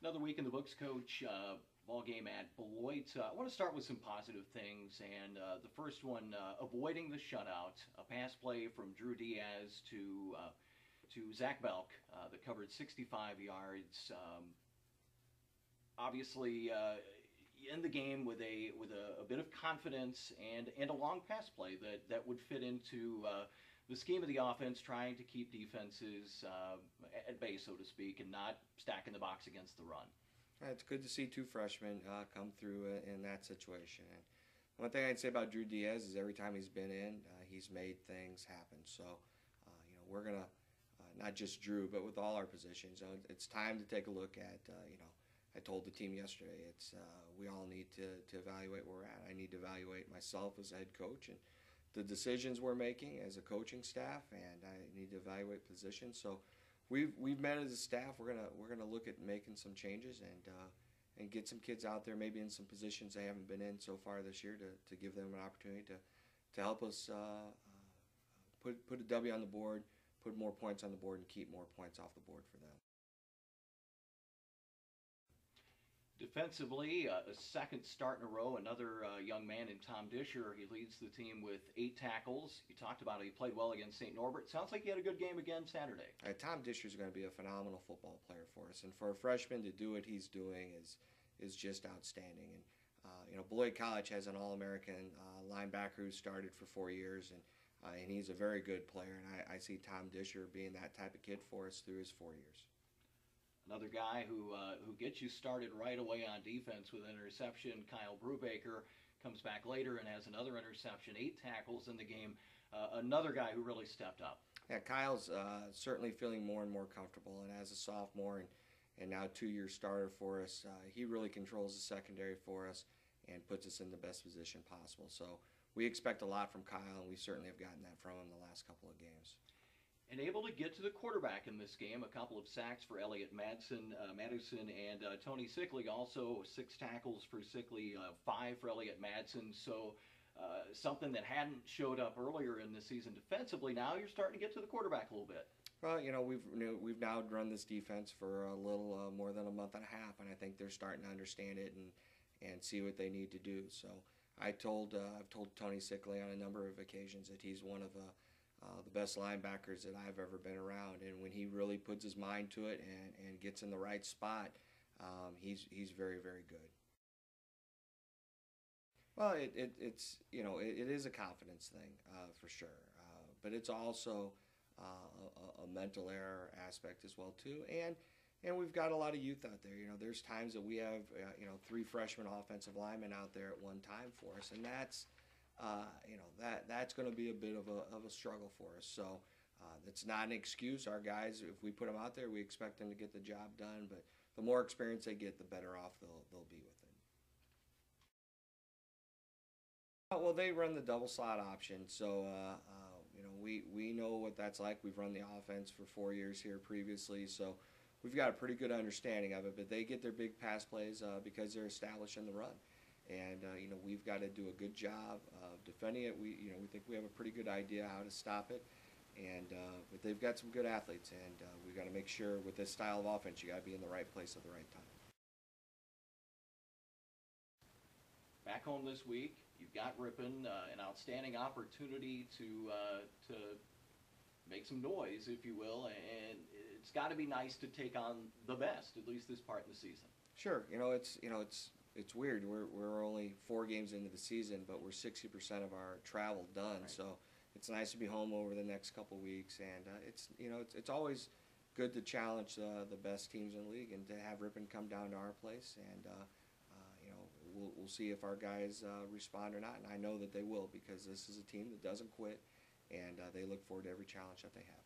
Another week in the books, Coach. Ball game at Beloit. I want to start with some positive things, and the first one, avoiding the shutout. A pass play from Drew Diaz to Zach Belk that covered 65 yards. Obviously, in the game with a bit of confidence and a long pass play that would fit into the scheme of the offense, trying to keep defenses at bay, so to speak, and not stacking the box against the run. It's good to see two freshmen come through in that situation. And one thing I'd say about Drew Diaz is every time he's been in, he's made things happen. So, we're going to, not just Drew, but with all our positions, it's time to take a look at, I told the team yesterday, we all need to evaluate where we're at. I need to evaluate myself as a head coach and the decisions we're making as a coaching staff, and I need to evaluate positions. So we've met as a staff. We're gonna look at making some changes and get some kids out there, maybe in some positions they haven't been in so far this year, to give them an opportunity to help us put a W on the board, put more points on the board, and keep more points off the board for them. Defensively, a second start in a row, another young man in Tom Disher. He leads the team with 8 tackles. You talked about it. He played well against St. Norbert. Sounds like he had a good game again Saturday. Tom Disher is going to be a phenomenal football player for us, and for a freshman to do what he's doing is just outstanding. And Beloit College has an All-American linebacker who started for 4 years, and he's a very good player. And I see Tom Disher being that type of kid for us through his 4 years. Another guy who gets you started right away on defense with an interception, Kyle Brubaker, comes back later and has another interception, 8 tackles in the game. Another guy who really stepped up. Yeah, Kyle's certainly feeling more and more comfortable, and as a sophomore and now 2-year starter for us, he really controls the secondary for us and puts us in the best position possible. So we expect a lot from Kyle, and we certainly have gotten that from him the last couple of games. And able to get to the quarterback in this game. A couple of sacks for Elliott Madison and Tony Sickley. Also 6 tackles for Sickley, 5 for Elliott Madison. So something that hadn't showed up earlier in the season defensively. Now you're starting to get to the quarterback a little bit. Well, we've now run this defense for a little more than a month and a half, and I think they're starting to understand it and see what they need to do. So I've told Tony Sickley on a number of occasions that he's one of the best linebackers that I've ever been around, and when he really puts his mind to it and gets in the right spot, he's very, very good. Well, it is a confidence thing for sure, but it's also a mental error aspect as well too, and we've got a lot of youth out there. There's times that we have 3 freshman offensive linemen out there at one time for us, and that's going to be a bit of a struggle for us. So it's not an excuse. Our guys, if we put them out there, we expect them to get the job done. But the more experience they get, the better off they'll be with it. Well, they run the double slot option, so we know what that's like. We've run the offense for 4 years here previously, so we've got a pretty good understanding of it. But they get their big pass plays because they're establishing the run. And we've got to do a good job of defending it. We think we have a pretty good idea how to stop it, and but they've got some good athletes, and we've got to make sure with this style of offense, you got to be in the right place at the right time. Back home this week, you've got Ripon, an outstanding opportunity to make some noise, if you will, and it's got to be nice to take on the best, at least this part of the season. Sure, it's weird. We're only 4 games into the season, but we're 60% of our travel done. Right. So it's nice to be home over the next couple of weeks, and it's always good to challenge the best teams in the league and to have Ripon come down to our place, and we'll see if our guys respond or not. And I know that they will, because this is a team that doesn't quit, and they look forward to every challenge that they have.